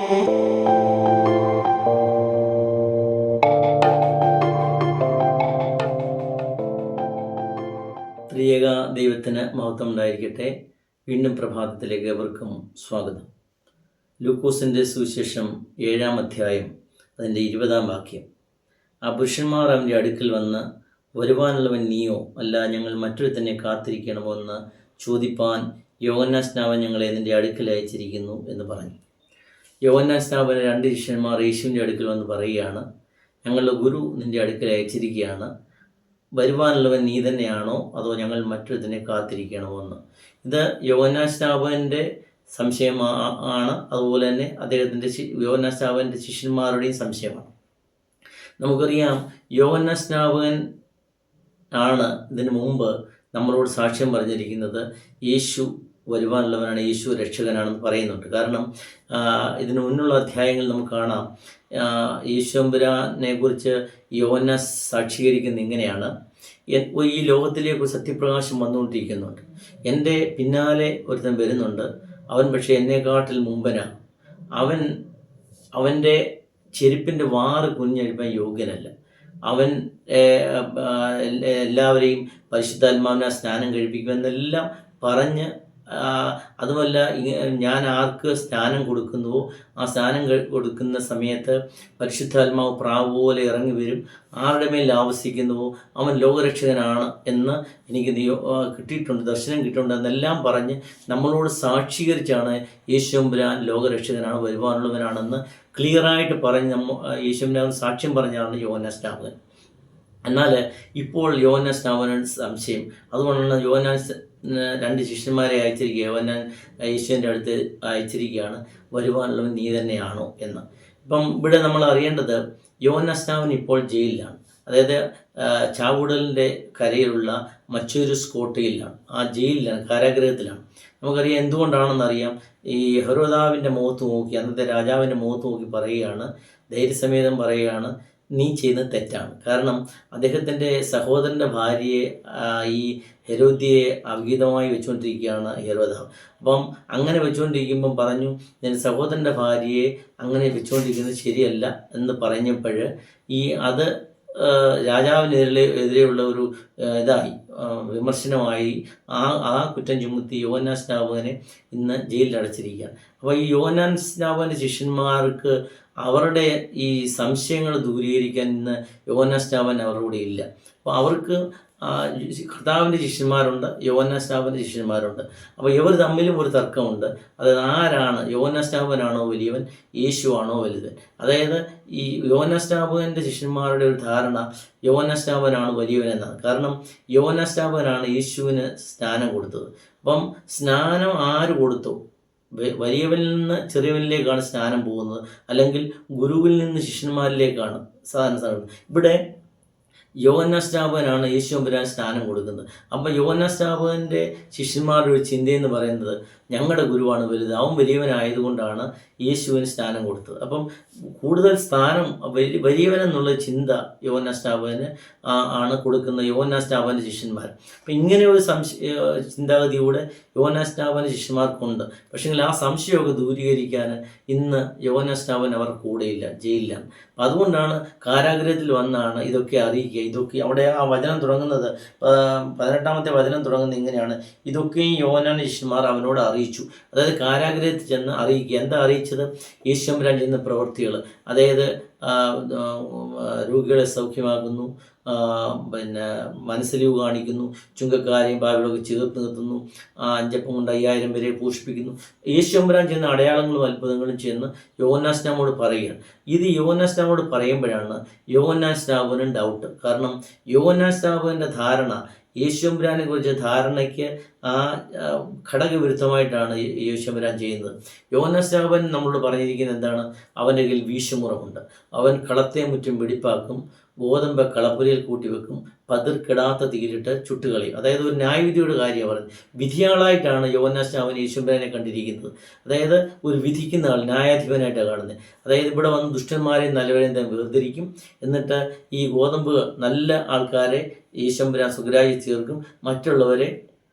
ത്രിയേക ദൈവത്തിന് മഹത്വം ഉണ്ടായിരിക്കട്ടെ. വീണ്ടും പ്രഭാതത്തിലേക്ക് ഏവർക്കും സ്വാഗതം. ലൂക്കോസിൻ്റെ സുവിശേഷം 7-ാം അധ്യായം അതിൻ്റെ 20-ാം വാക്യം. ആ പുരുഷന്മാർ അവൻ്റെ അടുക്കൽ വന്ന്, വരുവാനുള്ളവൻ നീയോ, അല്ല ഞങ്ങൾ മറ്റൊരുത്തനെ കാത്തിരിക്കണമോ എന്ന് ചോദിപ്പാൻ യോഹന്നാൻ സ്നാപകൻ ഞങ്ങളെ നിൻ്റെ അടുക്കൽ അയച്ചിരിക്കുന്നു എന്ന് പറഞ്ഞു. യോഹന്നാൻ സ്നാപകന് 2 ശിഷ്യന്മാർ യേശുവിൻ്റെ അടുക്കൽ വന്ന് പറയുകയാണ്, ഞങ്ങളുടെ ഗുരു നിൻ്റെ അടുക്കൽ അയച്ചിരിക്കുകയാണ്, വരുവാനുള്ളവൻ നീ തന്നെയാണോ അതോ ഞങ്ങൾ മറ്റൊരുത്തനെ കാത്തിരിക്കണമോ എന്ന്. ഇത് യോഹന്നാൻ സ്നാപകൻ്റെ സംശയം ആണ്. അതുപോലെ തന്നെ അദ്ദേഹത്തിൻ്റെ യോഹന്നാൻ സ്നാപകൻ്റെ ശിഷ്യന്മാരുടെയും സംശയമാണ്. നമുക്കറിയാം, യോഹന്നാൻ സ്നാപകൻ ആണ് ഇതിനു മുമ്പ് നമ്മളോട് സാക്ഷ്യം പറഞ്ഞിരിക്കുന്നത് യേശു വരുവാനുള്ളവനാണ്, യേശു രക്ഷകനാണെന്ന് പറയുന്നുണ്ട്. കാരണം ഇതിനു മുന്നുള്ള അധ്യായങ്ങൾ നമുക്ക് കാണാം, യേശുമ്പുരാനെ കുറിച്ച് യോഹന്നാൻ സാക്ഷീകരിക്കുന്ന ഇങ്ങനെയാണ്: ഈ ലോകത്തിലേക്ക് സത്യപ്രകാശം വന്നുകൊണ്ടിരിക്കുന്നുണ്ട്, എൻ്റെ പിന്നാലെ ഒരുത്തൻ വരുന്നുണ്ട്, അവൻ പക്ഷേ എന്നെക്കാട്ടിൽ മുമ്പനാണ്, അവൻ്റെ ചെരുപ്പിൻ്റെ വാറ് കുഞ്ഞഴിപ്പാൻ യോഗ്യനല്ല, അവൻ എല്ലാവരെയും പരിശുദ്ധാത്മാവിനെ സ്നാനം കഴിപ്പിക്കുമെന്നെല്ലാം പറഞ്ഞ്, അതുമല്ല ഞാൻ ആർക്ക് സ്നാനം കൊടുക്കുന്നുവോ ആ സ്നാനം കൊടുക്കുന്ന സമയത്ത് പരിശുദ്ധാത്മാവ് പ്രാവ് പോലെ ഇറങ്ങി വരും, ആരുടെ മേൽ ആവസിക്കുന്നുവോ അവൻ ലോകരക്ഷകനാണ് എന്ന് എനിക്ക് കിട്ടിയിട്ടുണ്ട്, ദർശനം കിട്ടിയിട്ടുണ്ട് എന്നെല്ലാം പറഞ്ഞ് നമ്മളോട് സാക്ഷീകരിച്ചാണ് യേശുമ്പുരാൻ ലോകരക്ഷകനാണ്, വരുവാനുള്ളവനാണെന്ന് ക്ലിയറായിട്ട് പറഞ്ഞ് യേശുമ്പുരാൻ സാക്ഷ്യം പറഞ്ഞാണ് യോഹന്നാൻ സ്നാപകൻ. എന്നാൽ ഇപ്പോൾ യോഹന്നാൻ സ്നാപകന് സംശയം. അതുകൊണ്ടാണ് യോഹന്നാൻ 2 ശിഷ്യന്മാരെ അയച്ചിരിക്കുക. യോഹന്നാൻ യേശുവിൻ്റെ അടുത്ത് അയച്ചിരിക്കുകയാണ്, വരുവാനുള്ളവൻ നീ തന്നെയാണോ എന്ന്. ഇപ്പം ഇവിടെ നമ്മൾ അറിയേണ്ടത്, യോഹന്നാൻ സ്നാപകൻ ഇപ്പോൾ ജയിലിലാണ്. അതായത് ചാവുടലിൻ്റെ കരയിലുള്ള മച്ചൂരു സ്കോട്ടയിലാണ്, ആ ജയിലിലാണ്, കാരാഗ്രഹത്തിലാണ്. നമുക്കറിയാം എന്തുകൊണ്ടാണെന്നറിയാം. ഈ ഹെരോദാവിൻ്റെ മുഖത്ത് നോക്കി, അന്നത്തെ രാജാവിൻ്റെ മുഖത്ത് നോക്കി പറയുകയാണ്, ധൈര്യസമേതം പറയുകയാണ്, നീ ചെയ്യുന്നത് തെറ്റാണ്. കാരണം അദ്ദേഹത്തിൻ്റെ സഹോദരൻ്റെ ഭാര്യയെ ഈ ഹെരോദ്യയെ അവിഹിതമായി വെച്ചുകൊണ്ടിരിക്കുകയാണ് ഹെരോദാവ്. അപ്പം അങ്ങനെ വെച്ചുകൊണ്ടിരിക്കുമ്പം പറഞ്ഞു, എൻ്റെ സഹോദരൻ്റെ ഭാര്യയെ അങ്ങനെ വെച്ചുകൊണ്ടിരിക്കുന്നത് ശരിയല്ല എന്ന് പറഞ്ഞപ്പോൾ അത് രാജാവിനെതിരെയുള്ള ഒരു ഇതായി, വിമർശനമായി. ആ കുറ്റം ചുമത്തി യോഹന്നാൻ സ്നാപകനെ ഇന്ന് ജയിലിൽ അടച്ചിരിക്കുകയാണ്. അപ്പോൾ ഈ യോഹന്നാൻ സ്നാപകൻ്റെ ശിഷ്യന്മാർക്ക് അവരുടെ ഈ സംശയങ്ങൾ ദൂരീകരിക്കാൻ ഇന്ന് യോഹന്നാൻ സ്നാപകൻ അവരുടെ കൂടെ ഇല്ല. അപ്പോൾ അവർക്ക് കർത്താവിൻ്റെ ശിഷ്യന്മാരുണ്ട്, യോഹന്നാൻ സ്നാപകൻ്റെ ശിഷ്യന്മാരുണ്ട്. അപ്പോൾ ഇവർ തമ്മിലും ഒരു തർക്കമുണ്ട്. അതായത് ആരാണ്, യോഹന്നാൻ സ്നാപകനാണോ വലിയവൻ, യേശുവാണോ വലുത്? അതായത് ഈ യോഹന്നാൻ സ്നാപകൻ്റെ ശിഷ്യന്മാരുടെ ഒരു ധാരണ യോഹന്നാൻ സ്നാപകനാണ് വലിയവനെന്നാണ്. കാരണം യോഹന്നാൻ സ്നാപകനാണ് യേശുവിന് സ്നാനം കൊടുത്തത്. അപ്പം സ്നാനം ആര് കൊടുത്തോ, വലിയവനിൽ നിന്ന് ചെറിയവനിലേക്കാണ് സ്നാനം പോകുന്നത്, അല്ലെങ്കിൽ ഗുരുവിൽ നിന്ന് ശിഷ്യന്മാരിലേക്കാണ് സാധാരണ. ഇവിടെ യോഹന്നാൻ സ്നാപകനാണ് യേശുമ്പുരാൻ സ്നാനം കൊടുക്കുന്നത്. അപ്പം യോഹന്നാൻ സ്നാപകൻ്റെ ശിഷ്യന്മാരുടെ ഒരു ചിന്തയെന്ന് പറയുന്നത്, ഞങ്ങളുടെ ഗുരുവാണ് വലുത്, അവൻ വലിയവനായതുകൊണ്ടാണ് യേശുവിന് സ്നാനം കൊടുത്തത്. അപ്പം കൂടുതൽ സ്ഥാനം വലിയവനെന്നുള്ള ചിന്ത യോഹന്നാൻ സ്നാപകന് ആണ് കൊടുക്കുന്ന യോഹന്നാൻ സ്നാപകൻ്റെ ശിഷ്യന്മാർ. അപ്പം ഇങ്ങനെ ഒരു ചിന്താഗതിയൂടെ യോഹന്നാൻ സ്നാപകൻ്റെ ശിഷ്യന്മാർക്കുണ്ട്. പക്ഷേ ആ സംശയമൊക്കെ ദൂരീകരിക്കാൻ ഇന്ന് യോഹന്നാൻ സ്നാപകൻ അവർ കൂടെയില്ല, ജയിലിലാണ്. അതുകൊണ്ടാണ് കാരാഗ്രഹത്തിൽ വന്നാണ് ഇതൊക്കെ അറിയിക്കുക. ഇതൊക്കെ അവിടെ ആ വചനം തുടങ്ങുന്നത്, 18-ാമത്തെ വചനം തുടങ്ങുന്നത് ഇങ്ങനെയാണ്: ഇതൊക്കെയും യോഹന്നാന്റെ ശിഷ്യന്മാർ അവനോട് അറിയിച്ചു. അതായത് കാരാഗ്രഹത്തിൽ ചെന്ന് അറിയിക്കുക. എന്താ അറിയിച്ചത്? യേശുമ്പുരാൻ ചെയ്യുന്ന പ്രവൃത്തികൾ. അതായത് രോഗികളെ സൗഖ്യമാക്കുന്നു, മനസ്സലിവ് കാണിക്കുന്നു, ചുങ്കക്കാരെയും പാവികളൊക്കെ ചേർത്ത് നിർത്തുന്നു, 5 അപ്പം കൊണ്ട് 5000 പേരെ പോഷിപ്പിക്കുന്നു. യേശുമ്പുരാൻ ചെയ്യുന്ന അടയാളങ്ങളും അത്ഭുതങ്ങളും ചെന്ന് യോഹന്നാൻ സ്നാപകനോട് പറയുകയാണ്. ഇത് യോഹന്നാൻ സ്നാപകനോട് പറയുമ്പോഴാണ് യോഹന്നാൻ സ്നാപകനും ഡൗട്ട്. കാരണം യോഹന്നാൻ സ്നാപകൻ്റെ ധാരണ, യേശുമ്പുരാനെ കുറിച്ച് ധാരണയ്ക്ക് ഘടകവിരുദ്ധമായിട്ടാണ് യേശുമ്പുരാൻ ചെയ്യുന്നത്. യോഹന്നാൻ സ്നാപകൻ നമ്മളോട് പറഞ്ഞിരിക്കുന്നത് എന്താണ്? അവൻ്റെ കയ്യിൽ വീശുമുറമുണ്ട്, അവൻ കളത്തെ മുറ്റും വെടിപ്പാക്കും, ഗോതമ്പ് കളപ്പുരയിൽ കൂട്ടിവെക്കും, പതിർക്കിടാത്ത തീയിലിട്ട് ചുട്ടുകളയും. അതായത് ഒരു ന്യായവിധിയുടെ കാര്യമാണ് പറയുന്നത്. വിധിയാളായിട്ടാണ് യോഹന്നാൻ സ്നാപകൻ യേശുമ്പുരാനെ കണ്ടിരിക്കുന്നത്. അതായത് ഒരു വിധിക്കുന്ന ആൾ, ന്യായാധിപനായിട്ടാണ് കാണുന്നത്. അതായത് ഇവിടെ വന്ന് ദുഷ്ടന്മാരെയും നല്ലവരെയും തന്നെ വേർതിരിക്കും. എന്നിട്ട് ഈ ഗോതമ്പ് നല്ല ആൾക്കാരെ യേശുമ്പുരാൻ സുഖരായി ചേർക്കും, മറ്റുള്ളവരെ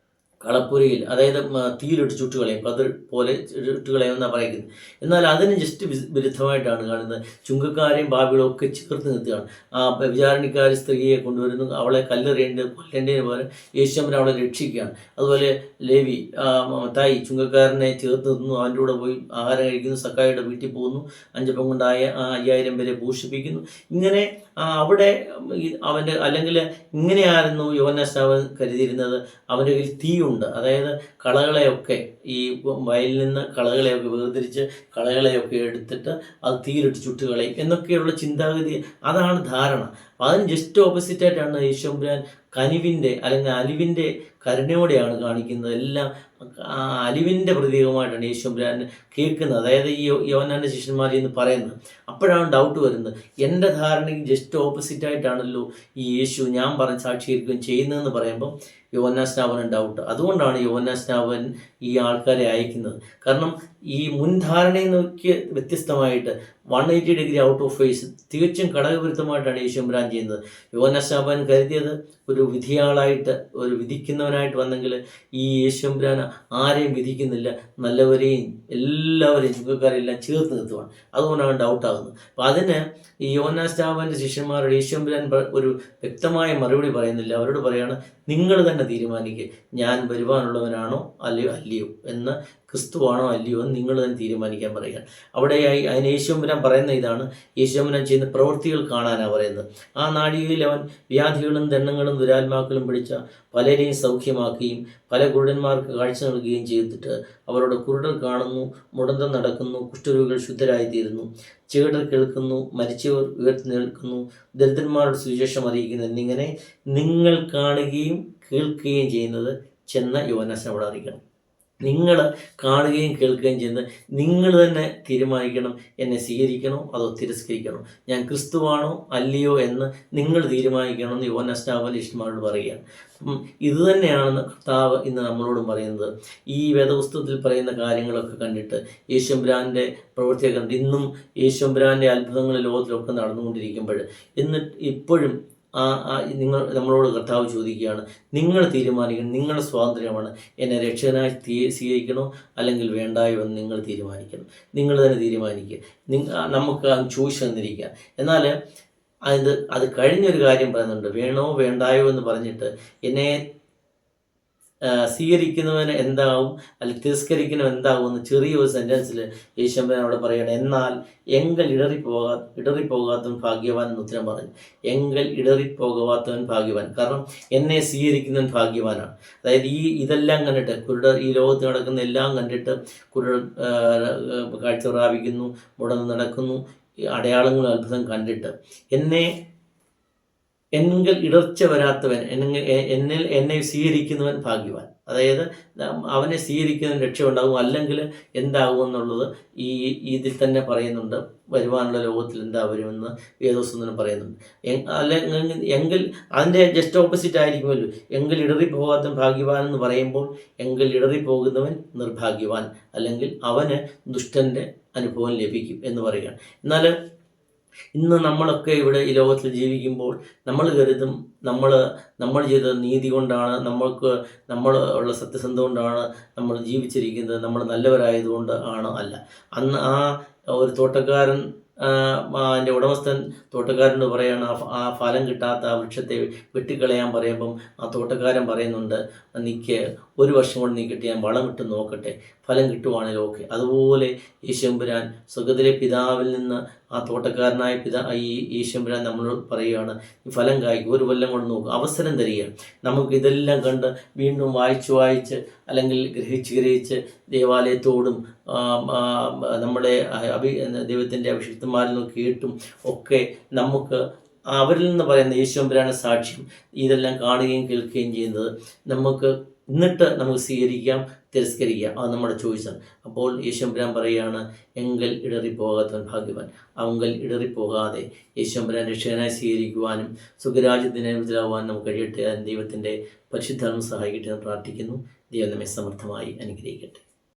കളപ്പുരയിൽ, അതായത് തീയിലിട്ട് ചുട്ടുകളയും, അത് പോലെ ചുട്ടുകളയും എന്നാണ് പറയുന്നത്. എന്നാൽ അതിന് ജസ്റ്റ് വിരുദ്ധമായിട്ടാണ് കാണുന്നത്. ചുങ്കക്കാരെയും പാപികളും ഒക്കെ ചേർത്ത് നിർത്തുകയാണ്. ആ വിചാരണക്കാരി സ്ത്രീയെ കൊണ്ടുവരുന്നു, അവളെ കൊല്ലേണ്ടതിന് പകരം യേശുവിനെ അവളെ രക്ഷിക്കുകയാണ്. അതുപോലെ ലേവി തായി ചുങ്കക്കാരനെ ചേർത്ത് നിർത്തുന്നു, അവൻ്റെ കൂടെ പോയി ആഹാരം കഴിക്കുന്നു, സക്കായിയുടെ വീട്ടിൽ പോകുന്നു, 5 അപ്പം കൊണ്ടായ 5000 പേരെ പോഷിപ്പിക്കുന്നു. ഇങ്ങനെ അവിടെ അവൻ്റെ, അല്ലെങ്കിൽ ഇങ്ങനെയായിരുന്നു യോഹന്നാൻ സ്നാപകൻ കരുതിയിരുന്നത്. അവൻ്റെ കയ്യിൽ തീയുണ്ട്, അതായത് കളകളെയൊക്കെ, ഈ വയലിൽ നിന്ന് കളകളെയൊക്കെ വേർതിരിച്ച് കളകളെയൊക്കെ എടുത്തിട്ട് അത് തീയിലിട്ട് ചുട്ടുകളയും എന്നൊക്കെയുള്ള ചിന്താഗതി, അതാണ് ധാരണ. അതിന് ജസ്റ്റ് ഓപ്പോസിറ്റായിട്ടാണ് യേശുമ്പുരാൻ കനിവിൻ്റെ അല്ലെങ്കിൽ അലിവിൻ്റെ കരുണയോടെയാണ് കാണിക്കുന്നത്. എല്ലാം അലിവിൻ്റെ പ്രതീകമായിട്ടാണ് യേശുമ്പുരാൻ കേൾക്കുന്നത്, അതായത് ഈ യോഹന്നാൻ്റെ ശിഷ്യന്മാരിൽ നിന്ന് പറയുന്നത്. അപ്പോഴാണ് ഡൗട്ട് വരുന്നത്, എൻ്റെ ധാരണയ്ക്ക് ജസ്റ്റ് ഓപ്പോസിറ്റായിട്ടാണല്ലോ ഈ യേശു ഞാൻ പറഞ്ഞ് സാക്ഷീകരിക്കുകയും ചെയ്യുന്നതെന്ന് പറയുമ്പം യോഹന്നാൻ സ്നാപകന് ഡൗട്ട്. അതുകൊണ്ടാണ് യോഹന്നാൻ സ്നാപകൻ ഈ ആൾക്കാരെ അയക്കുന്നത്. കാരണം ഈ മുൻധാരണയിൽ നിന്നൊക്കെ വ്യത്യസ്തമായിട്ട് 180 ഡിഗ്രി ഔട്ട് ഓഫ് ഫേസ്, തികച്ചും ഘടകവിരുദ്ധമായിട്ടാണ് യേശുമ്പുരാൻ ചെയ്യുന്നത്. യോഹന്നാൻ സ്നാപകൻ കരുതിയത് ഒരു വിധിയാളായിട്ട്, ഒരു വിധിക്കുന്നവനായിട്ട് വന്നെങ്കിൽ ഈ യേശുമ്പുരാൻ ആരെയും വിധിക്കുന്നില്ല, നല്ലവരെയും എല്ലാവരെയും ചുങ്കക്കാരെല്ലാം ചേർത്ത് നിർത്തുവാണ്. അതുകൊണ്ടാണ് ഡൗട്ടാകുന്നത്. അപ്പോൾ അതിന് ഈ യോഹന്നാൻ സ്നാപകൻ്റെ ശിഷ്യന്മാരോട് യേശുമ്പുരാൻ ഒരു വ്യക്തമായ മറുപടി പറയുന്നില്ല. അവരോട് പറയാണ്, നിങ്ങൾ തന്നെ തീരുമാനിക്കുക, ഞാൻ വരുവാനുള്ളവനാണോ അല്ലയോ എന്ന്, ക്രിസ്തുവാണോ അല്ലയോ എന്ന് നിങ്ങൾ തന്നെ തീരുമാനിക്കാൻ പറയുകയാണ്. അവിടെയായി അതിന് യേശുമ്പുരാൻ പറയുന്ന ഇതാണ്, യേശുമ്പുരാൻ ചെയ്യുന്ന പ്രവൃത്തികൾ കാണാനാണ് പറയുന്നത്. ആ നാഴികയിൽ അവൻ വ്യാധികളും ദണ്ണങ്ങളും ദുരാത്മാക്കളും പിടിച്ച പലരെയും സൗഖ്യമാക്കുകയും പല കുരുടന്മാർക്ക് കാഴ്ച നൽകുകയും ചെയ്തിട്ട് അവരുടെ കുരുടർ കാണുന്നു, മുടന്തം നടക്കുന്നു, കുഷ്ഠരോഗികൾ ശുദ്ധരായിത്തീരുന്നു, ചെകിടർ കേൾക്കുന്നു, മരിച്ചവർ ഉയർത്തെഴുന്നേൽക്കുന്നു, ദരിദ്രന്മാരുടെ സുവിശേഷം അറിയിക്കുന്നു എന്നിങ്ങനെ നിങ്ങൾ കാണുകയും കേൾക്കുകയും ചെയ്യുന്നത് ചെന്ന യോഹന്നാൻ സ്നാപകനോട് അറിയിക്കണം. നിങ്ങൾ കാണുകയും കേൾക്കുകയും ചെയ്യുന്നത് നിങ്ങൾ തന്നെ തീരുമാനിക്കണം, എന്നെ സ്വീകരിക്കണോ അതോ തിരസ്കരിക്കണോ, ഞാൻ ക്രിസ്തുവാണോ അല്ലയോ എന്ന് നിങ്ങൾ തീരുമാനിക്കണമെന്ന് യോഹന്നാൻ സ്നാപകൻ ശിഷ്യന്മാരോട് പറയുകയാണ്. ഇത് തന്നെയാണ് കർത്താവ് ഇന്ന് നമ്മളോടും പറയുന്നത്. ഈ വേദപുസ്തകത്തിൽ പറയുന്ന കാര്യങ്ങളൊക്കെ കണ്ടിട്ട്, യേശുമ്പുരാൻ്റെ പ്രവൃത്തിയെ കണ്ട് ഇന്നും യേശുമ്പുരാൻ്റെ അത്ഭുതങ്ങൾ ലോകത്തിലൊക്കെ നടന്നുകൊണ്ടിരിക്കുമ്പോൾ ഇപ്പോഴും നമ്മളോട് കർത്താവ് ചോദിക്കുകയാണ്, നിങ്ങൾ തീരുമാനിക്കണം, നിങ്ങളുടെ സ്വാതന്ത്ര്യമാണ്, എന്നെ രക്ഷകനായി സ്വീകരിക്കണോ അല്ലെങ്കിൽ വേണ്ടായോ എന്ന് നിങ്ങൾ തീരുമാനിക്കണം. നിങ്ങൾ തന്നെ തീരുമാനിക്കുക. നമുക്ക് ചോയ്സ് തന്നിരിക്കുക. എന്നാൽ അത് കഴിഞ്ഞൊരു കാര്യം പറയുന്നുണ്ട്, വേണോ വേണ്ടായോ എന്ന് പറഞ്ഞിട്ട് എന്നെ സ്വീകരിക്കുന്നവന് എന്താവും അല്ലെങ്കിൽ തിരസ്കരിക്കുന്നവൻ എന്താവും എന്ന് ചെറിയൊരു സെൻറ്റൻസിൽ യേശുമ്പുരാൻ അവിടെ പറയണം. എന്നാൽ എങ്കൽ ഇടറിപ്പോകാത്തവൻ ഭാഗ്യവാൻ എന്ന് ഉത്തരം പറഞ്ഞു. എങ്കൽ ഇടറിപ്പോകാത്തവൻ ഭാഗ്യവാൻ, കാരണം എന്നെ സ്വീകരിക്കുന്നവൻ ഭാഗ്യവാനാണ്. അതായത് ഇതെല്ലാം കണ്ടിട്ട്, കുരുടർ, ഈ ലോകത്ത് നടക്കുന്ന എല്ലാം കണ്ടിട്ട്, കുരുടർ കാഴ്ച പ്രാപിക്കുന്നു, മുടന്ന് നടക്കുന്നു, അടയാളങ്ങളും അത്ഭുതം കണ്ടിട്ട് എങ്കിൽ ഇടർച്ച വരാത്തവൻ, എന്നെ സ്വീകരിക്കുന്നവൻ ഭാഗ്യവാൻ. അതായത് അവനെ സ്വീകരിക്കുന്നവൻ രക്ഷ ഉണ്ടാകും, അല്ലെങ്കിൽ എന്താകുമെന്നുള്ളത് ഇതിൽ തന്നെ പറയുന്നുണ്ട്. വരുവാനുള്ള ലോകത്തിൽ എന്താ വരുമെന്ന് വേദപുസ്തകം പറയുന്നുണ്ട്. എങ്കിൽ അതിൻ്റെ ജസ്റ്റ് ഓപ്പോസിറ്റ് ആയിരിക്കുമല്ലോ. എങ്കിൽ ഇടറിപ്പോകാത്തവൻ ഭാഗ്യവാൻ എന്ന് പറയുമ്പോൾ എങ്കിൽ ഇടറിപ്പോകുന്നവൻ നിർഭാഗ്യവാൻ, അല്ലെങ്കിൽ അവന് ദുഷ്ടൻ്റെ അനുഭവം ലഭിക്കും എന്ന് പറയുകയാണ്. എന്നാൽ ഇന്ന് നമ്മളൊക്കെ ഇവിടെ ഈ ലോകത്തിൽ ജീവിക്കുമ്പോൾ നമ്മൾ കരുതും നമ്മൾ ചെയ്ത നീതി കൊണ്ടാണ്, നമ്മൾ ഉള്ള സത്യസന്ധത കൊണ്ടാണ് നമ്മൾ ജീവിച്ചിരിക്കുന്നത്, നമ്മൾ നല്ലവരായതുകൊണ്ട് ആണ്. അല്ല, അന്ന് ഒരു തോട്ടക്കാരൻ, അതിൻ്റെ ഉടമസ്ഥൻ തോട്ടക്കാരനോട് പറയാണ്, ആ ഫലം കിട്ടാത്ത ആ വൃക്ഷത്തെ വെട്ടിക്കളയാൻ പറയുമ്പം ആ തോട്ടക്കാരൻ പറയുന്നുണ്ട്, നിക്ക് 1 വർഷം കൊണ്ട് നീ കിട്ടി, ഞാൻ വളമിട്ട് നോക്കട്ടെ, ഫലം കിട്ടുവാണെങ്കിൽ ഓക്കെ. അതുപോലെ യേശുമ്പുരാൻ സ്വർഗ്ഗത്തിലെ പിതാവിൽ നിന്ന് ആ തോട്ടക്കാരനായ ഈ യേശുമ്പുരാൻ നമ്മളോട് പറയുകയാണ്, ഈ ഫലം കായ്ക്കും, 1 കൊല്ലം കൊണ്ട് നോക്കും, അവസരം തരികയാണ്. നമുക്ക് ഇതെല്ലാം കണ്ട് വീണ്ടും വായിച്ച് അല്ലെങ്കിൽ ഗ്രഹിച്ച് ദേവാലയത്തോടും നമ്മുടെ ദൈവത്തിൻ്റെ അഭിഷിക്തന്മാരിൽ നിന്ന് കേട്ടും ഒക്കെ നമുക്ക് അവരിൽ നിന്ന് പറയുന്ന യേശുമ്പുരാൻ്റെ സാക്ഷ്യം ഇതെല്ലാം കാണുകയും കേൾക്കുകയും ചെയ്യുന്നത് എന്നിട്ട് നമുക്ക് സ്വീകരിക്കാം, തിരസ്കരിക്കാം. അത് നമ്മുടെ ചോയ്സാണ്. അപ്പോൾ യേശുമ്പുരാൻ പറയുകയാണ്, എങ്കൽ ഇടറിപ്പോകാത്തവൻ ഭാഗ്യവാൻ. അവങ്കൽ ഇടറിപ്പോകാതെ യേശുമ്പുരാൻ രക്ഷകനായി സ്വീകരിക്കുവാനും സുഖരാജ്യത്തിന് വിതരാകുവാനും നമുക്ക് കഴിയട്ടെ. ദൈവത്തിൻ്റെ പരിശുദ്ധാത്മ സഹായിക്കട്ടെ എന്ന് പ്രാർത്ഥിക്കുന്നു. ദൈവം നമ്മെ സമർത്ഥമായി അനുഗ്രഹിക്കട്ടെ.